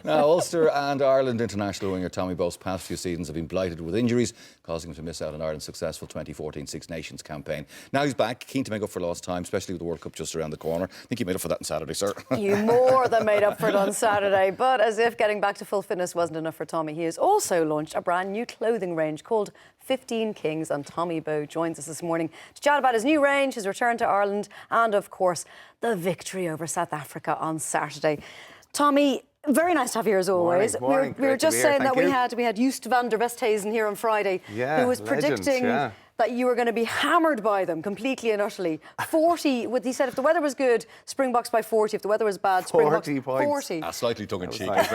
Now, Ulster and Ireland international winger Tommy Bowe's past few seasons have been blighted with injuries, causing him to miss out on Ireland's successful 2014 Six Nations campaign. Now he's back, keen to make up for lost time, especially with the World Cup just around the corner. I think you made up for that on Saturday, sir. You more than made up for it on Saturday. But as if getting back to full fitness wasn't enough for Tommy, he has also launched a brand new clothing range called 15 Kings, and Tommy Bowe joins us this morning to chat about his new range, his return to Ireland, and of course the victory over South Africa on Saturday. Tommy, very nice to have you here as always. Morning. We were just saying that we had Joost van der Westhuizen here on Friday, who was predicting that you were going to be hammered by them completely and utterly. 40, he said if the weather was good, Springboks by 40. If the weather was bad, Springboks 40 points. 40. Slightly tongue-in-cheek. Like,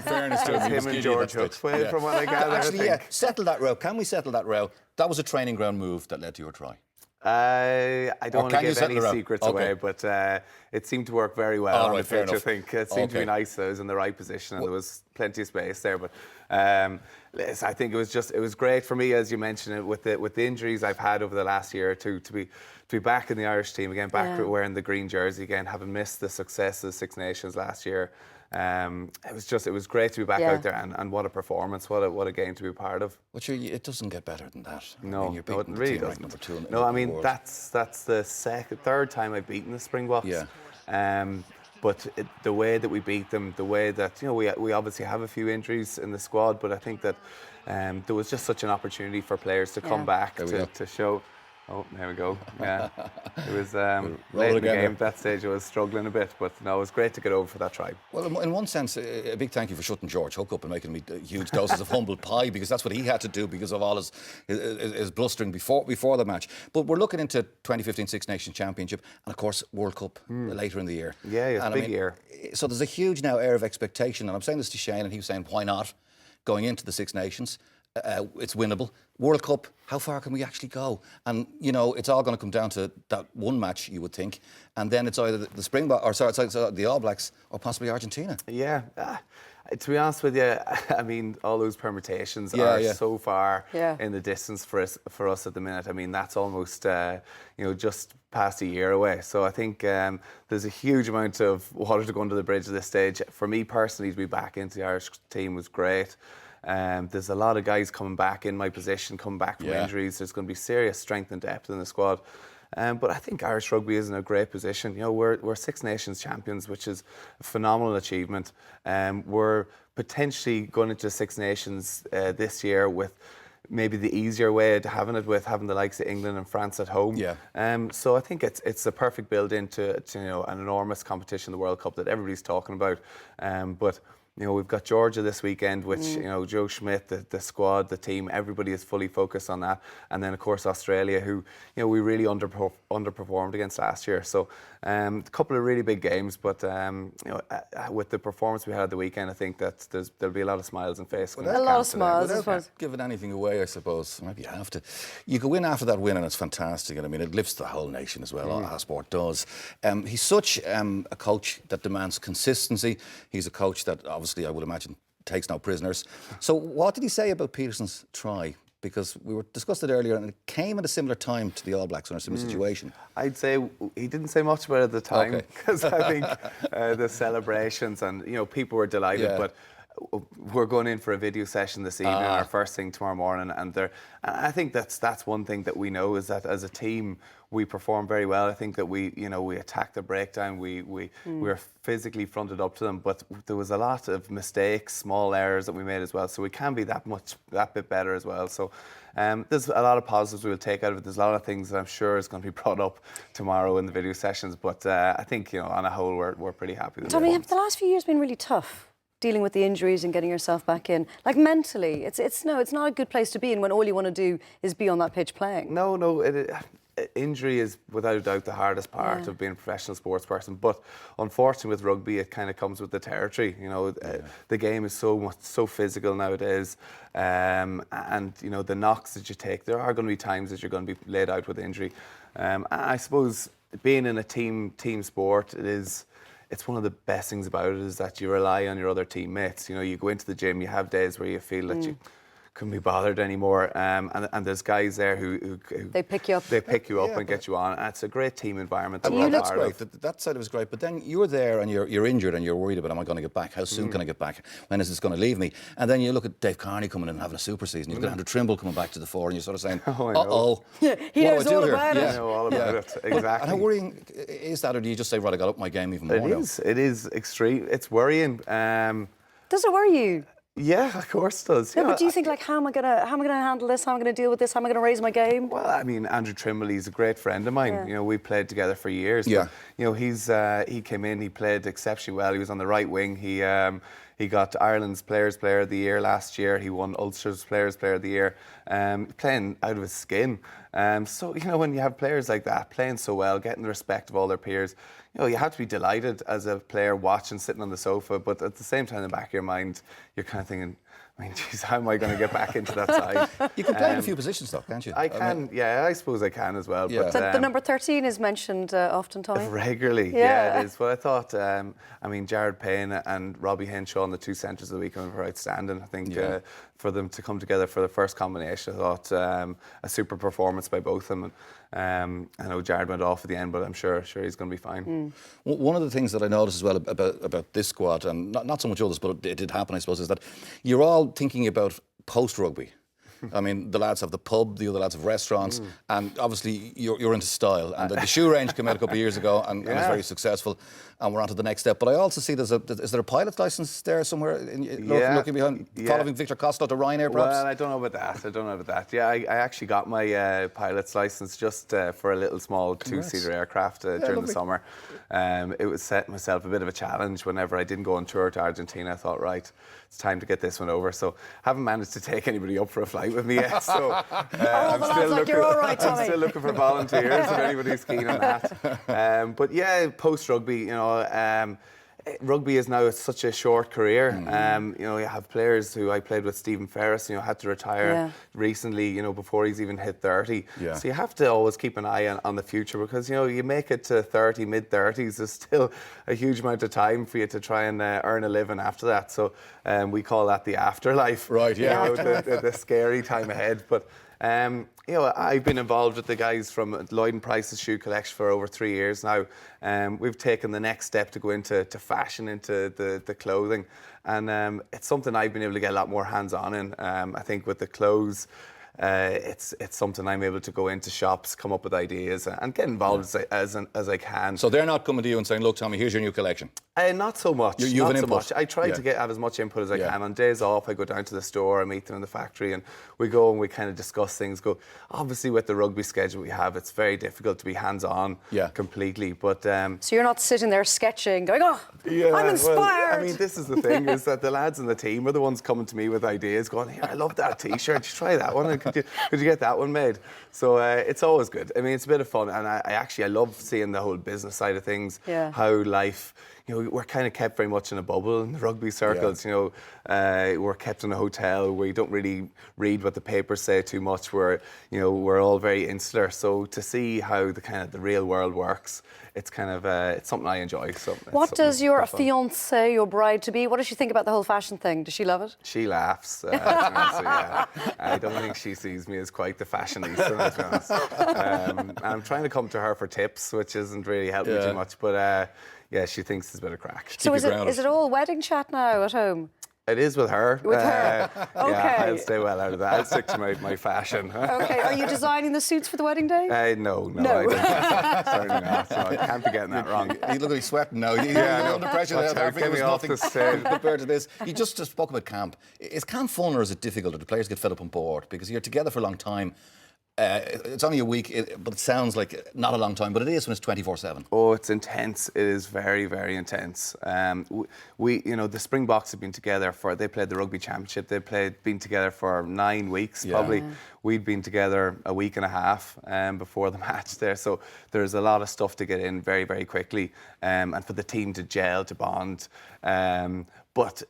fairness to him and George Hook's way, from what I gather. Actually, yeah, settle that row. Can we settle that row? That was a training ground move that led to your try. I don't want to give any secrets away, but it seemed to work very well on the pitch, I think. It seemed to be nice. I was in the right position and there was plenty of space there. But I think it was great for me, as you mentioned, with the injuries I've had over the last year or two, to be back in the Irish team again, back wearing the green jersey again, having missed the success of the Six Nations last year. It was great to be back out there, and what a performance, what a game to be part of. But it doesn't get better than that. No, I mean, it really doesn't. Number 2 no, I mean that's the third time I've beaten the Springboks. Yeah. But the way that we beat them, the way that we obviously have a few injuries in the squad, but I think that there was just such an opportunity for players to come back to show. Oh, there we go. Yeah, it was late in the game. At that stage, I was struggling a bit, but no, it was great to get over for that try. Well, in one sense, a big thank you for shutting George Hook up and making me huge doses of humble pie, because that's what he had to do because of all his blustering before the match. But we're looking into 2015 Six Nations Championship and, of course, World Cup later in the year. Yeah, it's a big year. So there's a huge now air of expectation, and I'm saying this to Shane, and he was saying, why not going into the Six Nations? It's winnable. World Cup, how far can we actually go? And, it's all going to come down to that one match, you would think. And then it's either the Springbok, or sorry, it's the All Blacks, or possibly Argentina. Yeah. To be honest with you, I mean, all those permutations are so far in the distance for us at the minute. I mean, that's almost, just past a year away. So I think there's a huge amount of water to go under the bridge at this stage. For me personally, to be back into the Irish team was great. There's a lot of guys coming back in my position, coming back from injuries. There's going to be serious strength and depth in the squad. But I think Irish rugby is in a great position. We're Six Nations champions, which is a phenomenal achievement. We're potentially going into Six Nations this year with maybe the easier way to having the likes of England and France at home. So I think it's a perfect build into an enormous competition, the World Cup, that everybody's talking about. But we've got Georgia this weekend, which, Joe Schmidt, the squad, the team, everybody is fully focused on that. And then, of course, Australia, who, we really underperformed against last year. So a couple of really big games, but, with the performance we had at the weekend, I think that there'll be a lot of smiles and faces. A lot of smiles. Without giving anything away, I suppose. Maybe you have to. You go in after that win and it's fantastic. And I mean, it lifts the whole nation as well. Our sport does. He's such a coach that demands consistency. He's a coach that obviously, I would imagine, takes no prisoners. So what did he say about Peterson's try? Because we were discussed it earlier, and it came at a similar time to the All Blacks in a similar situation. I'd say he didn't say much about it at the time, because I think the celebrations and people were delighted, but we're going in for a video session this evening, our first thing tomorrow morning, and I think that's one thing that we know, is that as a team we perform very well. I think that we attacked the breakdown, we were physically fronted up to them, but there was a lot of mistakes, small errors that we made as well, so we can be that bit better as well. So there's a lot of positives we'll take out of it. There's a lot of things that I'm sure is going to be brought up tomorrow in the video sessions, but I think on a whole we're pretty happy with it. Tommy, have the last few years been really tough, dealing with the injuries and getting yourself back in? Like, mentally, it's not a good place to be in when all you want to do is be on that pitch playing. No, injury is without a doubt the hardest part of being a professional sports person, but unfortunately with rugby it kind of comes with the territory. The game is so physical nowadays, and the knocks that you take, there are going to be times that you're going to be laid out with injury. I suppose being in a team sport, it's one of the best things about it, is that you rely on your other teammates. You go into the gym, you have days where you feel that you couldn't be bothered anymore. And there's guys there who they pick you up. They pick you up and get you on. And it's a great team environment. That's great. That side was great. But then you're there and you're injured and you're worried about, am I going to get back? How soon can I get back? When is this going to leave me? And then you look at Dave Carney coming in and having a super season. You've got Andrew Trimble coming back to the fore, and you're sort of saying, uh-oh. Yeah, he knows all about it. I know all about it, exactly. And how worrying is that, or do you just say, right, I got up my game even more now? It is extreme. It's worrying. Does it worry you? Yeah, of course it does. No, but do you think, like, how am I gonna handle this? How am I gonna deal with this? How am I gonna raise my game? Well, I mean, Andrew Trimble, he's a great friend of mine. You know, we played together for years. Yeah. But, you know, he came in, he played exceptionally well. He was on the right wing. He got Ireland's Players Player of the Year last year. He won Ulster's Players Player of the Year. Playing out of his skin. So, you know, when you have players like that playing so well, getting the respect of all their peers, you know, you have to be delighted as a player watching, sitting on the sofa. But at the same time, in the back of your mind, you're kind of thinking, I mean, geez, how am I going to get back into that side? You can play in a few positions, though, can't you? I can, yeah, I suppose I can as well. Yeah. But, The number 13 is mentioned often, Tommy. Regularly, yeah, it is. But I thought, I mean, Jared Payne and Robbie Henshaw, the two centres of the weekend, were outstanding. I think for them to come together for the first combination, I thought a super performance by both of them. And I know Jared went off at the end, but I'm sure he's going to be fine. One of the things that I noticed as well about this squad, and not so much others, but it did happen, I suppose, is that you're all thinking about post-rugby. I mean, the lads have the pub, the other lads have restaurants, and obviously you're into style. And the shoe range came out a couple of years ago and was very successful, and we're on to the next step. But I also see is there a pilot's licence there somewhere looking behind, following Victor Costello to Ryanair, perhaps? Well, I don't know about that. Yeah, I actually got my pilot's licence just for a little small two-seater aircraft during the summer. It was setting myself a bit of a challenge whenever I didn't go on tour to Argentina. I thought, right, it's time to get this one over. So haven't managed to take anybody up for a flight with me yet. So I'm still looking for volunteers if anybody's keen on that. But yeah, post-rugby, you know, rugby is now such a short career. You know, you have players who I played with, Stephen Ferris, you know, had to retire recently, you know, before he's even hit 30. Yeah. So you have to always keep an eye on the future, because, you know, you make it to 30, mid-30s, there's still a huge amount of time for you to try and earn a living after that. So we call that the afterlife. Right, yeah. You know, the scary time ahead. But you know, I've been involved with the guys from Lloyd and Price's shoe collection for over 3 years now. We've taken the next step to go into fashion, into the clothing, and it's something I've been able to get a lot more hands-on in. I think with the clothes, it's something I'm able to go into shops, come up with ideas, and get involved as I can. So they're not coming to you and saying, look, Tommy, here's your new collection? Not so much. You have an input. Much. I try to have as much input as I can. On days off, I go down to the store, I meet them in the factory, and we go and we kind of discuss things. Obviously, with the rugby schedule we have, it's very difficult to be hands-on completely. But so you're not sitting there sketching, going, "Oh, I'm inspired." Well, I mean, this is the thing: is that the lads in the team are the ones coming to me with ideas, going, "Here, I love that T-shirt. Just try that one. Could you get that one made?" So it's always good. I mean, it's a bit of fun, and I love seeing the whole business side of things. Yeah. How life. You know, we're kind of kept very much in a bubble in the rugby circles. You know, we're kept in a hotel where you don't really read what the papers say too much. We're all very insular. So to see how the real world works, it's kind of it's something I enjoy. So what does your fiancée, your bride to be, what does she think about the whole fashion thing? Does she love it? She laughs. So, yeah. I don't think she sees me as quite the fashionista, to be honest. And I'm trying to come to her for tips, which isn't really helping me too much. But yeah, she thinks it's a bit of crack. So is it all wedding chat now at home? It is with her. With her? Okay. Yeah, I'll stay well out of that. I'll stick to my fashion. Okay. Are you designing the suits for the wedding day? No. I don't. Certainly not. So I can't be getting that wrong. You look like he's sweating now. You're under pressure. Get me off this compared to this. You just spoke about camp. Is camp fun, or is it difficult? Or do players get fed up on board? Because you're together for a long time. It's only a week, but it sounds like not a long time, but it is when it's 24/7. Oh, it's intense. It is very, very intense. The Springboks have been together they played the rugby championship. Been together for 9 weeks, probably. We'd been together a week and a half before the match there. So there's a lot of stuff to get in very, very quickly, and for the team to gel, to bond. But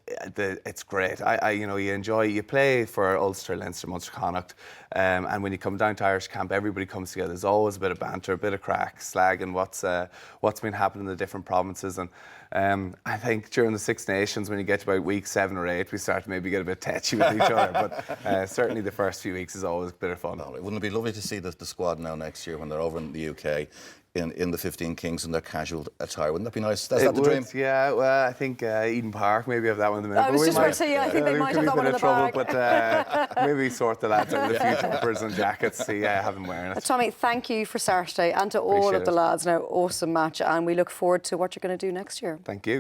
it's great. You play for Ulster, Leinster, Munster, Connacht, and when you come down to Irish camp, everybody comes together. There's always a bit of banter, a bit of crack, slagging what's been happening in the different provinces, and I think during the Six Nations, when you get to about week 7 or 8, we start to maybe get a bit tetchy with each other. But certainly the first few weeks is always a bit of fun. No, wouldn't it be lovely to see the squad now next year when they're over in the UK? In the 15 Kings in their casual attire. Wouldn't that be nice? That's not the dream. Yeah, well, I think Eden Park maybe have that one in the minute. I was just about to say, I think they might have that one in the bag. But maybe sort the lads out with a few jumpers and jackets, see, have them wearing it. Tommy, thank you for Saturday and to all of the lads. Now, awesome match, and we look forward to what you're going to do next year. Thank you.